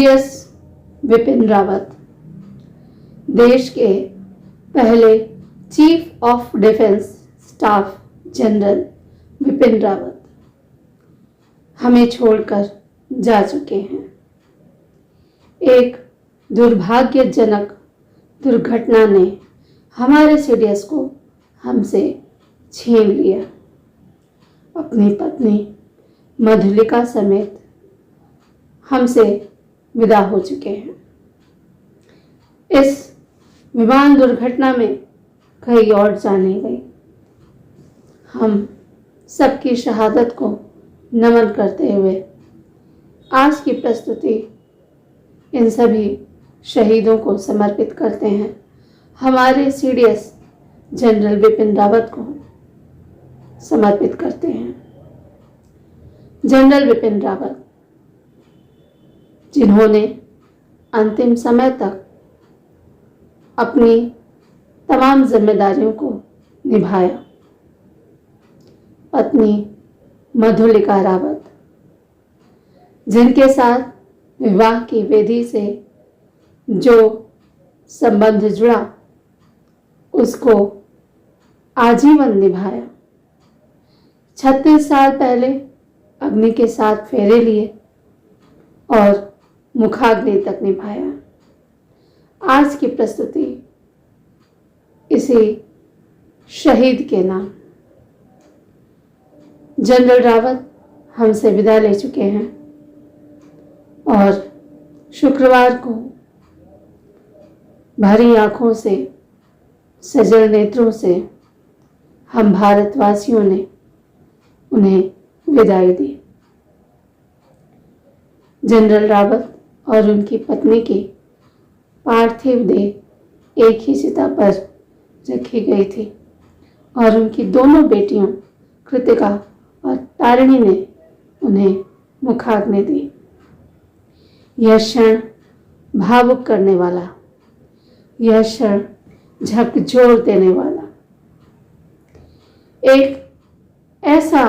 CDS Vipin Rawat, देश के पहले chief of defence staff general Vipin Rawat हमें छोड़कर जा चुके हैं। एक दुर्भाग्यजनक दुर्घटना ने हमारे सीडीएस को हमसे छीन लिया। अपनी पत्नी मधुलिका समेत हमसे विदा हो चुके हैं। इस विमान दुर्घटना में कई और जाने गई। हम सबकी शहादत को नमन करते हुए आज की प्रस्तुति इन सभी शहीदों को समर्पित करते हैं। हमारे सीडीएस जनरल विपिन रावत को समर्पित करते हैं। जनरल विपिन रावत, जिन्होंने अंतिम समय तक अपनी तमाम जिम्मेदारियों को निभाया। पत्नी मधुलिका रावत, जिनके साथ विवाह की वेदी से जो संबंध जुड़ा उसको आजीवन निभाया। 36 साल पहले अग्नि के साथ फेरे लिए और मुखाग्नि तक निभाया। आज की प्रस्तुति इसी शहीद के नाम। जनरल रावत हमसे विदा ले चुके हैं और शुक्रवार को भारी आंखों से, सजल नेत्रों से हम भारतवासियों ने उन्हें विदाई दी। जनरल रावत और उनकी पत्नी की पार्थिव देह एक ही चिता पर रखी गई थी और उनकी दोनों बेटियों कृतिका और तारिणी ने उन्हें मुखाग्नि दी। यह क्षण भावुक करने वाला, यह क्षण झकझोर देने वाला, एक ऐसा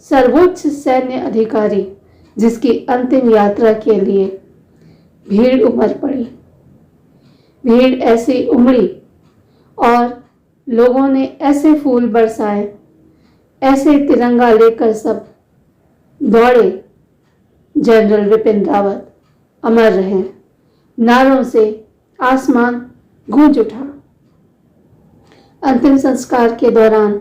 सर्वोच्च सैन्य अधिकारी जिसकी अंतिम यात्रा के लिए भीड़ उमड़ पड़ी। भीड़ ऐसी उमड़ी और लोगों ने ऐसे फूल बरसाए, ऐसे तिरंगा लेकर सब दौड़े। जनरल विपिन रावत अमर रहे। नारों से आसमान गूंज उठा। अंतिम संस्कार के दौरान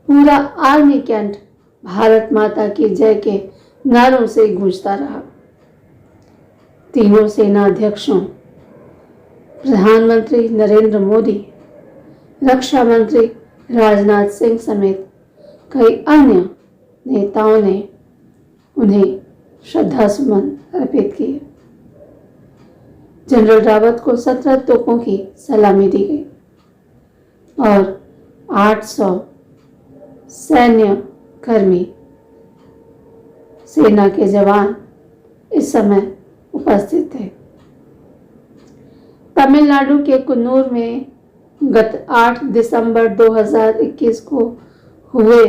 पूरा आर्मी कैंट भारत माता की जय के नारों से गूंजता रहा। तीनों सेनाध्यक्षों, प्रधानमंत्री नरेंद्र मोदी, रक्षा मंत्री राजनाथ सिंह समेत कई अन्य नेताओं ने उन्हें श्रद्धासुमन अर्पित किए। जनरल रावत को 17 तोपों की सलामी दी गई और 800 सैन्य कर्मी, सेना के जवान इस समय उपस्थित थे। तमिलनाडु के कुन्नूर में गत 8 दिसंबर 2021 को हुए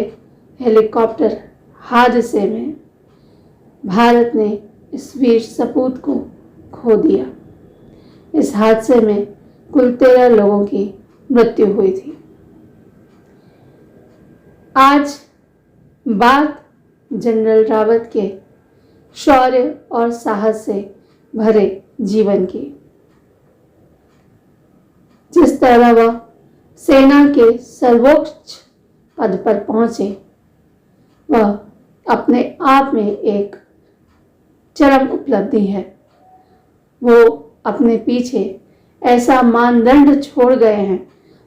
हेलीकॉप्टर हादसे में भारत ने इस वीर सपूत को खो दिया। इस हादसे में कुल 13 लोगों की मृत्यु हुई थी। आज बात जनरल रावत के शौर्य और साहस से भरे जीवन की। जिस तरह वह सेना के सर्वोच्च पद पर पहुंचे, वह अपने आप में एक चरम उपलब्धि है। वो अपने पीछे ऐसा मानदंड छोड़ गए हैं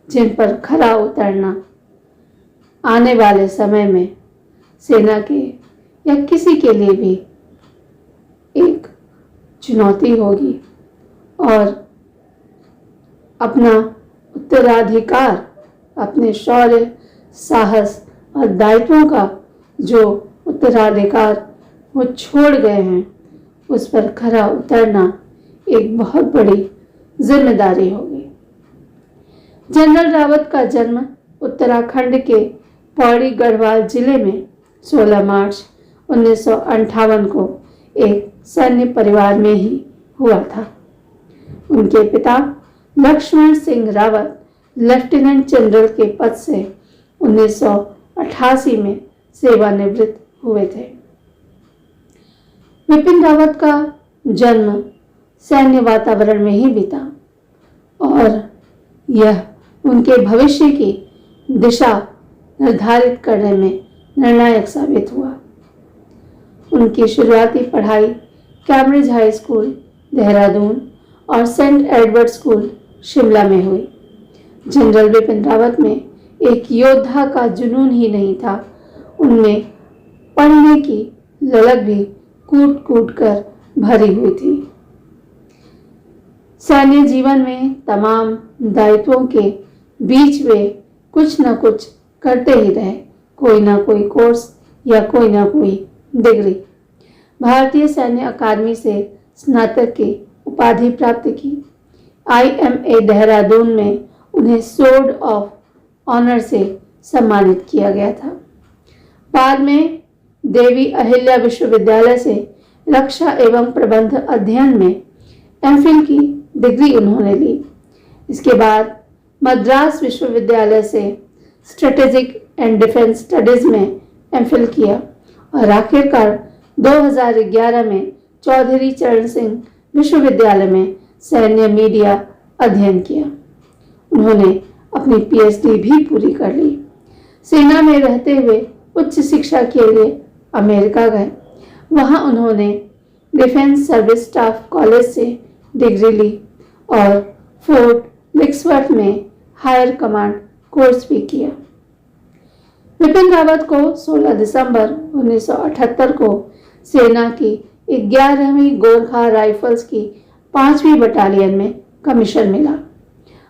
जिन पर खरा उतरना आने वाले समय में सेना के या किसी के लिए भी एक चुनौती होगी और अपना उत्तराधिकार, अपने शौर्य, साहस और दायित्वों का जो उत्तराधिकार वो छोड़ गए हैं, उस पर खरा उतरना एक बहुत बड़ी जिम्मेदारी होगी। जनरल रावत का जन्म उत्तराखंड के पौड़ी गढ़वाल जिले में 16 मार्च 1958 को एक सैन्य परिवार में ही हुआ था। उनके पिता लक्ष्मण सिंह रावत लेफ्टिनेंट जनरल के पद से 1988 में सेवानिवृत्त हुए थे। विपिन रावत का जन्म सैन्य वातावरण में ही बीता और यह उनके भविष्य की दिशा निर्धारित करने में निर्णायक साबित हुआ। उनकी शुरुआती पढ़ाई कैम्ब्रिज हाई स्कूल देहरादून और सेंट एडवर्ड स्कूल शिमला में हुई। जनरल विपिन रावत में एक योद्धा का जुनून ही नहीं था, उनमें पढ़ने की ललक भी कूट कूट कर भरी हुई थी। सैन्य जीवन में तमाम दायित्वों के बीच वे कुछ न कुछ करते ही रहे, कोई ना कोई कोर्स या कोई ना कोई डिग्री। भारतीय सैन्य अकादमी से स्नातक की उपाधि प्राप्त की। IMA देहरादून में उन्हें सोर्ड ऑफ ऑनर से सम्मानित किया गया था। बाद में देवी अहिल्या विश्वविद्यालय से रक्षा एवं प्रबंध अध्ययन में MPhil की डिग्री उन्होंने ली। इसके बाद मद्रास विश्वविद्यालय से स्ट्रेटेजिक एंड डिफेंस स्टडीज में MPhil किया और आखिरकार 2011 में चौधरी चरण सिंह विश्वविद्यालय में सैन्य मीडिया अध्ययन किया। उन्होंने अपनी PhD भी पूरी कर ली। सेना में रहते हुए उच्च शिक्षा के लिए अमेरिका गए। वहां उन्होंने डिफेंस सर्विस स्टाफ कॉलेज से डिग्री ली और फोर्ट लिक्सवर्थ में हायर कमांड कोर्स भी किया। विपिन रावत को 16 दिसंबर 1978 को सेना की 11वीं गोरखा राइफल्स की 5वीं बटालियन में कमीशन मिला।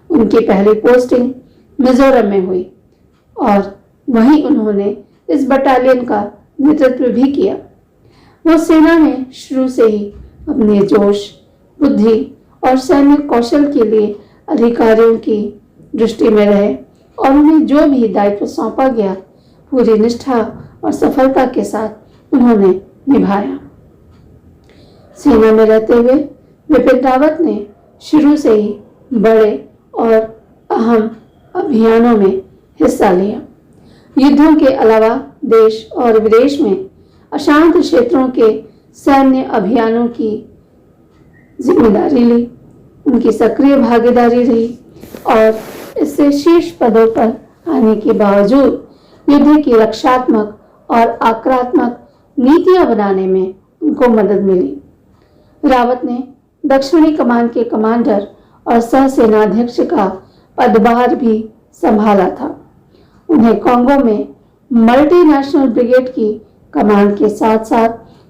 उनकी पहली पोस्टिंग मिजोरम में हुई और वहीं उन्होंने इस बटालियन का नेतृत्व भी किया। वो सेना में शुरू से ही अपने जोश, बुद्धि और सैन्य कौशल के लिए अधिकारियों की दृष्टि में रहे और उन्हें जो भी दायित्व सौंपा गया पूरी निष्ठा और सफलता के साथ उन्होंने निभाया। सेना में रहते हुए विपिन रावत ने शुरू से ही बड़े और अहम अभियानों में हिस्सा लिया। युद्धों के अलावा देश और विदेश में अशांत क्षेत्रों के सैन्य अभियानों की जिम्मेदारी ली। उनकी सक्रिय भागीदारी रही और इससे शीर्ष पदों पर आने के बावजूद युद्ध की रक्षात्मक और आक्रामक नीतियां बनाने में उनको मदद मिली। रावत ने दक्षिणी कमान के कमांडर और सह सेनाध्यक्ष का पदभार भी संभाला था। उन्हें कांगो में मल्टीनेशनल ब्रिगेड की कमान के साथ साथ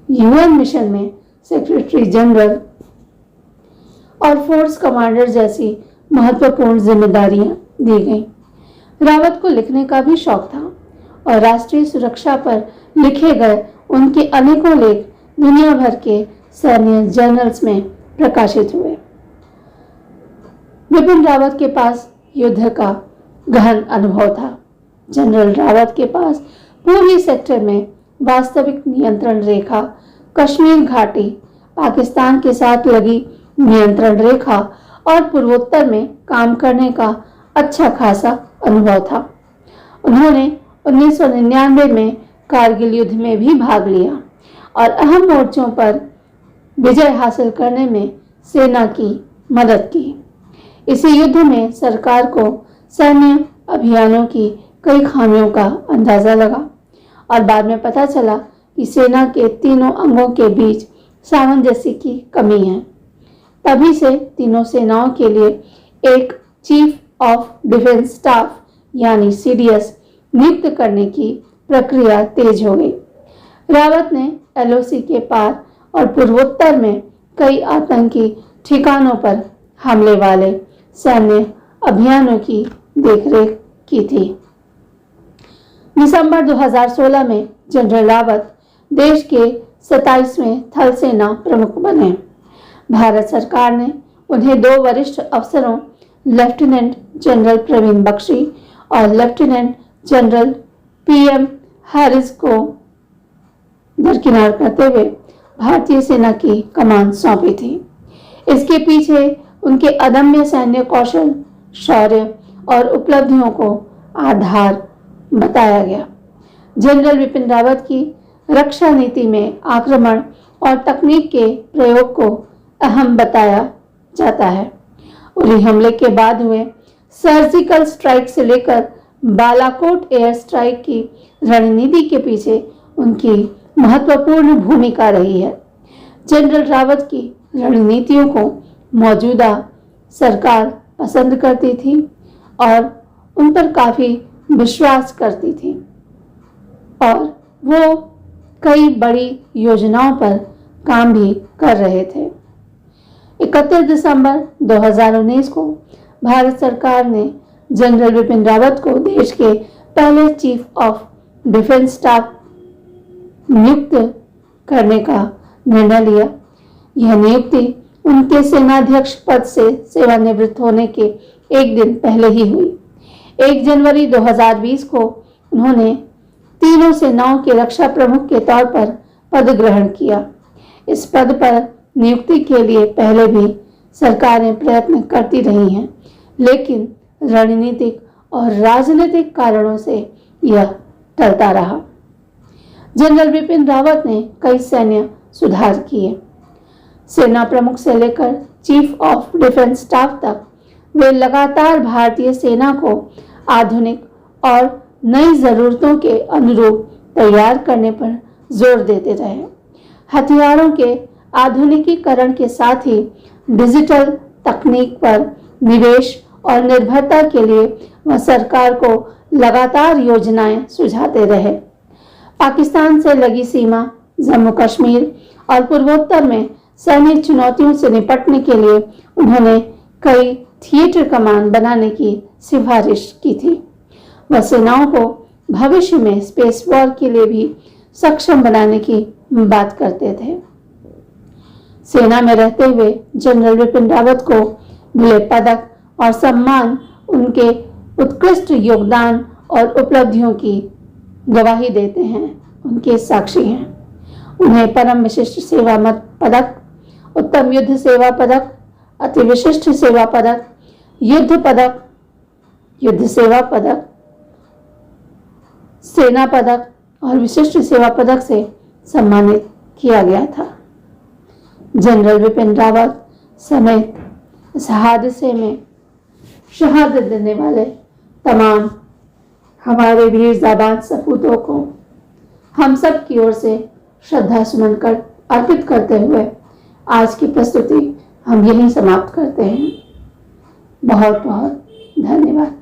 UN मिशन में सेक्रेटरी जनरल और फोर्स कमांडर जैसी महत्वपूर्ण जिम्मेदारियां दी गईं। रावत को लिखने का भी शौक था और राष्ट्रीय सुरक्षा पर लिखे गए उनके अनेकों लेख दुनिया भर के सैन्य जर्नल्स में प्रकाशित हुए। विपिन रावत के पास युद्ध का गहन अनुभव था। जनरल रावत के पास पूर्वी सेक्टर में वास्तविक नियंत्रण रेखा, कश्मीर घाटी, पाकिस्तान के साथ लगी नियंत्रण रेखा और पूर्वोत्तर में काम करने का अच्छा खासा अनुभव था। उन्होंने 1999 में कारगिल युद्ध में भी भाग लिया और अहम मोर्चों पर विजय हासिल करने में सेना की मदद की। इसी युद्ध में सरकार को सैन्य अभियानों की कई खामियों का अंदाजा लगा और बाद में पता चला कि सेना के तीनों अंगों के बीच सामंजस्य की कमी है। तभी से तीनों सेनाओं के लिए एक चीफ ऑफ डिफेंस स्टाफ यानी CDS नियुक्त करने की प्रक्रिया तेज हो गई। रावत ने LOC के पार और पूर्वोत्तर में कई आतंकी ठिकानों पर हमले वाले सैन्य अभियानों की देखरेख की थी। दिसंबर 2016 में जनरल रावत देश के 27वें थल सेना प्रमुख बने। भारत सरकार ने उन्हें 2 वरिष्ठ अफसरों लेफ्टिनेंट जनरल प्रवीण बख्शी और लेफ्टिनेंट जनरल PM हैरिस को दरकिनार करते हुए भारतीय सेना की कमान सौंपी थी। इसके पीछे उनके अदम्य सैन्य कौशल, शौर्य और उपलब्धियों को आधार बताया गया। जनरल बिपिन रावत की रक्षा नीति में आक्रमण और तकनीक के प्रयोग को अहम बताया जाता है। उरी हमले के बाद हुए सर्जिकल स्ट्राइक से लेकर बालाकोट एयर स्ट्राइक की रणनीति के पीछे उनकी महत्वपूर्ण भूमिका रही है। जनरल रावत की रणनीतियों को मौजूदा सरकार पसंद करती थी और उन पर काफी विश्वास करती थी और वो कई बड़ी योजनाओं पर काम भी कर रहे थे। 31 दिसंबर 2019 को भारत सरकार ने जनरल बिपिन रावत को देश के पहले चीफ ऑफ डिफेंस स्टाफ नियुक्त करने का निर्णय लिया। यह नियुक्ति उनके सेनाध्यक्ष पद से सेवानिवृत्त होने के एक दिन पहले ही हुई। 1 जनवरी 2020 को उन्होंने तीनों सेनाओं के रक्षा प्रमुख के तौर पर पद ग्रहण किया। इस पद पर नियुक्ति के लिए पहले भी सरकारें प्रयत्न करती रही हैं, लेकिन रणनीतिक और राजनीतिक कारणों से यह टलता रहा। जनरल बिपिन रावत ने कई सैन्य सुधार किए। सेना प्रमुख से लेकर चीफ ऑफ डिफेंस स्टाफ तक वे लगातार भारतीय सेना को आधुनिक और नई जरूरतों के अनुरूप तैयार करने पर जोर देते रहे। हथियारों के आधुनिकीकरण के साथ ही डिजिटल तकनीक पर निवेश और निर्भरता के लिए वह सरकार को लगातार योजनाएं सुझाते रहे। पाकिस्तान से लगी सीमा, जम्मू कश्मीर और पूर्वोत्तर में सैन्य चुनौतियों से निपटने के लिए उन्होंने कई थिएटर कमान बनाने की सिफारिश की थी। वह सेनाओं को भविष्य में स्पेस वॉर के लिए भी सक्षम बनाने की बात करते थे। सेना में रहते हुए जनरल बिपिन रावत को मिले पदक और सम्मान उनके उत्कृष्ट योगदान और उपलब्धियों की गवाही देते हैं, उनके साक्षी हैं। उन्हें परम विशिष्ट सेवा पदक, उत्तम युद्ध सेवा पदक, अति विशिष्ट सेवा पदक, युद्ध पदक, युद्ध सेवा पदक, सेना पदक और विशिष्ट सेवा पदक से सम्मानित किया गया था। जनरल बिपिन रावत समेत इस हादसे में शहादत देने वाले तमाम हमारे वीर जाबाज सपूतों को हम सब की ओर से श्रद्धा सुमन कर अर्पित करते हुए आज की प्रस्तुति हम यहीं समाप्त करते हैं। बहुत बहुत धन्यवाद।